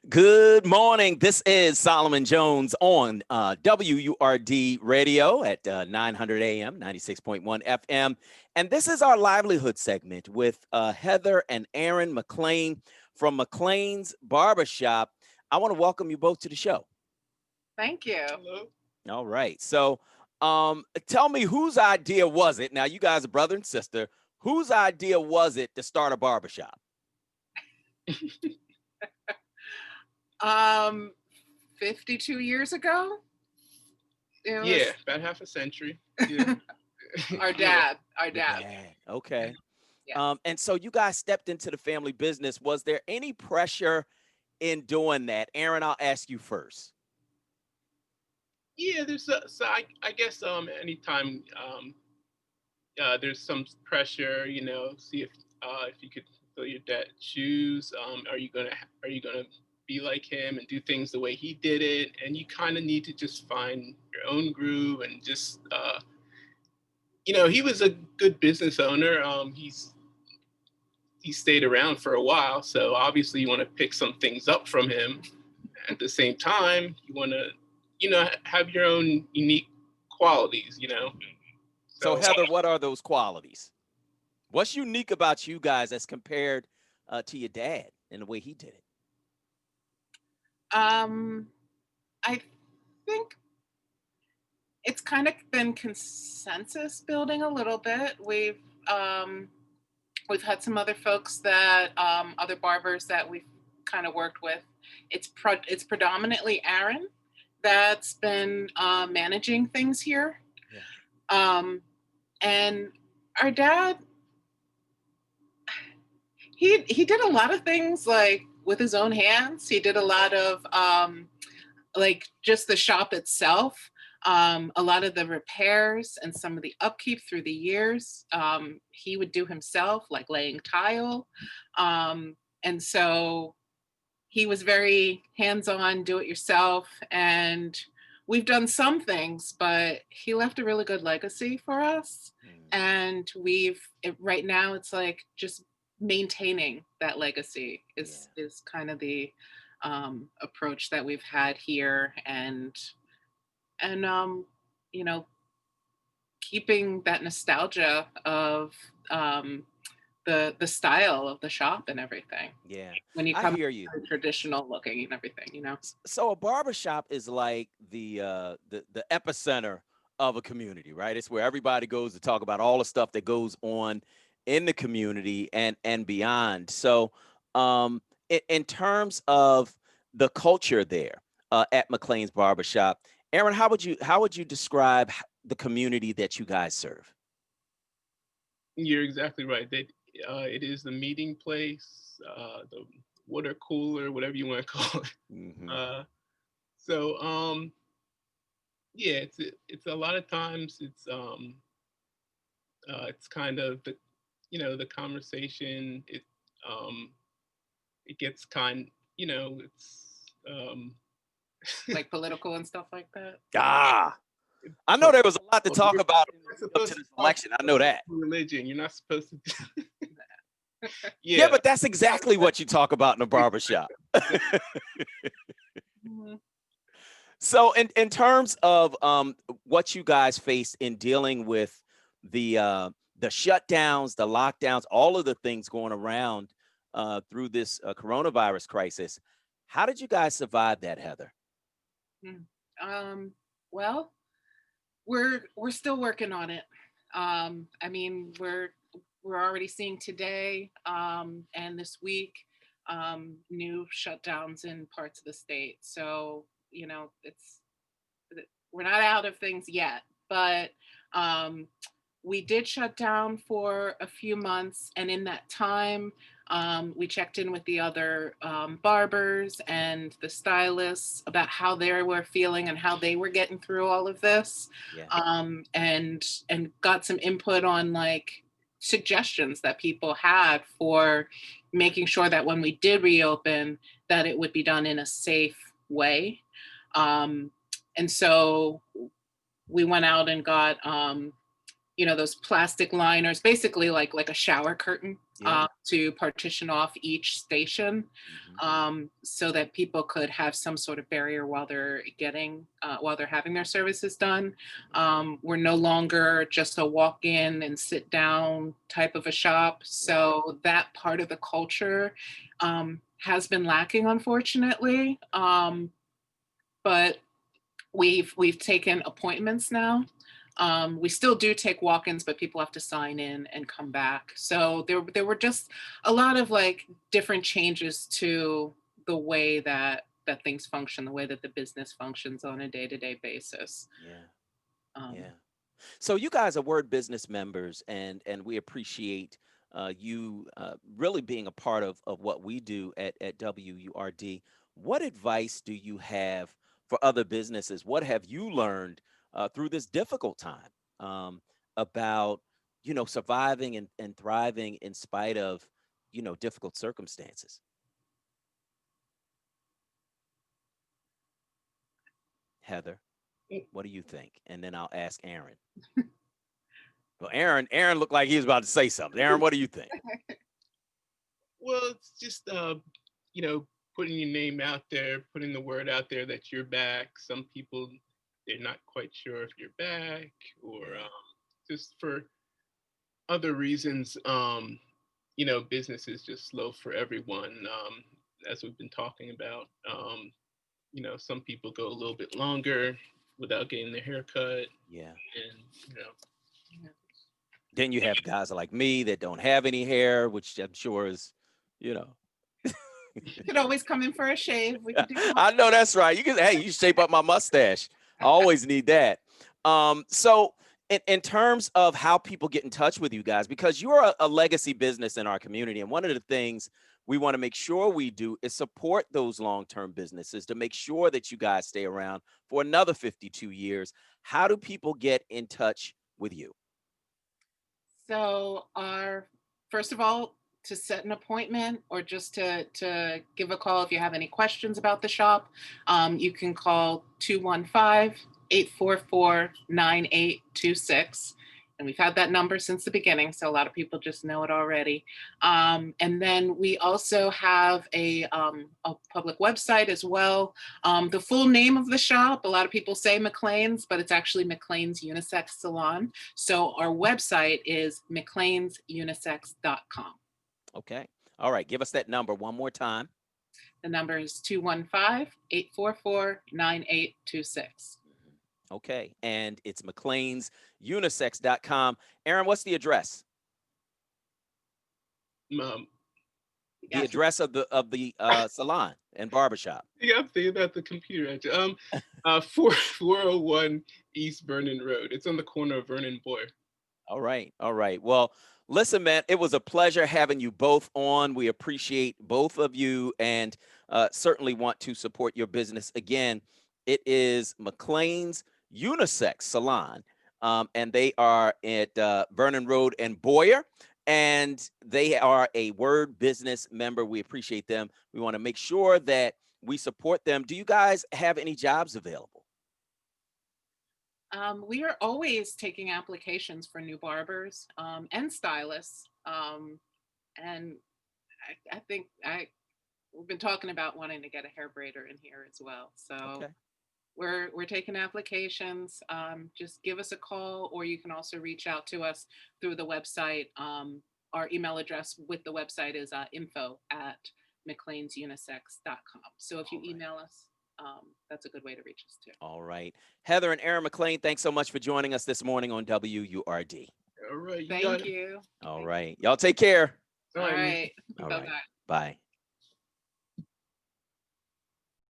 Good morning. This is Solomon Jones on WURD radio at 900 AM, 96.1 FM. And this is our livelihood segment with Heather and Aaron McClain from McClain's Barbershop. I want to welcome you both to the show. Thank you. Hello. All right. So tell me, whose idea was it? Now, you guys are brother and sister. Whose idea was it to start a barbershop? 52 years ago. Yeah, about half a century. Yeah. Our dad. Okay. Yeah. And so you guys stepped into the family business. Was there any pressure in doing that? Aaron, I'll ask you first. Yeah, so I guess anytime there's some pressure, see if you could fill your dad's shoes. Are you gonna be like him and do things the way he did it? And you kind of need to just find your own groove and just he was a good business owner. He stayed around for a while, so obviously you want to pick some things up from him. At the same time, you want to have your own unique qualities. So Heather, what are those qualities? What's unique about you guys as compared to your dad and the way he did it? I think it's kind of been consensus building a little bit. We've had some other folks that other barbers that we've kind of worked with. It's predominantly Aaron that's been managing things here. Yeah. And our dad, he did a lot of things like with his own hands. He did a lot of like just the shop itself, a lot of the repairs and some of the upkeep through the years. He would do himself, like laying tile. And so he was very hands-on, do-it-yourself. And we've done some things, but he left a really good legacy for us. And right now it's like just maintaining that legacy is kind of the approach that we've had here, and keeping that nostalgia of the style of the shop and everything. Yeah. When you I come hear you. traditional looking and everything, So a barbershop is like the epicenter of a community, right? It's where everybody goes to talk about all the stuff that goes on in the community and beyond. So in terms of the culture there at McClain's Barbershop, Aaron, how would you describe the community that you guys serve? You're exactly right. It is the meeting place, the water cooler, whatever you want to call it. Mm-hmm. Yeah, it's a lot of times it's kind of the conversation. It gets it's like political and stuff like that. I know there was a lot to talk about up supposed to to this election. I know that. religion. You're not supposed to. Yeah, but that's exactly what you talk about in a barbershop. Mhm. So in terms of what you guys face in dealing with the shutdowns, the lockdowns, all of the things going around through this coronavirus crisis, how did you guys survive that, Heather? Well, we're still working on it. I mean, we're already seeing today and this week new shutdowns in parts of the state. So we're not out of things yet, but we did shut down for a few months, and in that time, we checked in with the other barbers and the stylists about how they were feeling and how they were getting through all of this, and got some input on like suggestions that people had for making sure that when we did reopen, that it would be done in a safe way. And so we went out and got those plastic liners, basically like a shower curtain, Yeah. to partition off each station, Mhm. so that people could have some sort of barrier while they're having their services done. We're no longer just a walk in and sit down type of a shop. Right. So that part of the culture has been lacking, unfortunately. But we've taken appointments now. We still do take walk-ins, but people have to sign in and come back. So there were just a lot of like different changes to the way that things function, the way that the business functions on a day-to-day basis. Yeah. Um, Yeah. So you guys are Word Business members, and we appreciate you really being a part of what we do at WURD. What advice do you have for other businesses? What have you learned through this difficult time about surviving and thriving in spite of difficult circumstances? Heather, what do you think? And then I'll ask Aaron. Well, Aaron looked like he was about to say something. Aaron, what do you think? Well, it's just you know, putting your name out there, putting the word out there that you're back. Some people, they're not quite sure if you're back, or Yeah. just for other reasons. Business is just slow for everyone, as we've been talking about. Some people go a little bit longer without getting their hair cut, Yeah. and yeah. Then you have guys like me that don't have any hair, which I'm sure is, you know. You could always come in for a shave. We could do one. I know that's right. Hey, you shape up my mustache. I always need that. So in terms of how people get in touch with you guys, because you're a legacy business in our community, and one of the things we want to make sure we do is support those long-term businesses to make sure that you guys stay around for another 52 years. How do people get in touch with you? So first of all, to set an appointment or just to give a call if you have any questions about the shop, you can call 215-844-9826. And we've had that number since the beginning, so a lot of people just know it already. And then we also have a public website as well. The full name of the shop, a lot of people say McClain's, but it's actually McClain's Unisex Salon. So our website is mcclainsunisex.com. Okay. All right. Give us that number one more time. The number is 215-844-9826. Okay. And it's McClainsUnisex.com. Aaron, what's the address? um, The Yes. address of the salon and barbershop. yeah, I'm thinking about the computer. Actually. 401 East Vernon Road. It's on the corner of Vernon and Boyer. All right. All right. Well, listen, man, it was a pleasure having you both on. We appreciate both of you and certainly want to support your business. Again, it is McClain's Unisex Salon, and they are at Vernon Road and Boyer, and they are a Word Business member. We appreciate them. We want to make sure that we support them. Do you guys have any jobs available? We are always taking applications for new barbers and stylists. And I think we've been talking about wanting to get a hair braider in here as well. So Okay. we're taking applications. Just give us a call, or you can also reach out to us through the website. Our email address with the website is info@mcclainsunisex.com. So if you All right. email us, that's a good way to reach us too. All right. Heather and Aaron McClain, thanks so much for joining us this morning on WURD. All right, you got Thank it. you. All Thank right. Y'all take care. All All right, man. right. All Bye right. bye. Bye.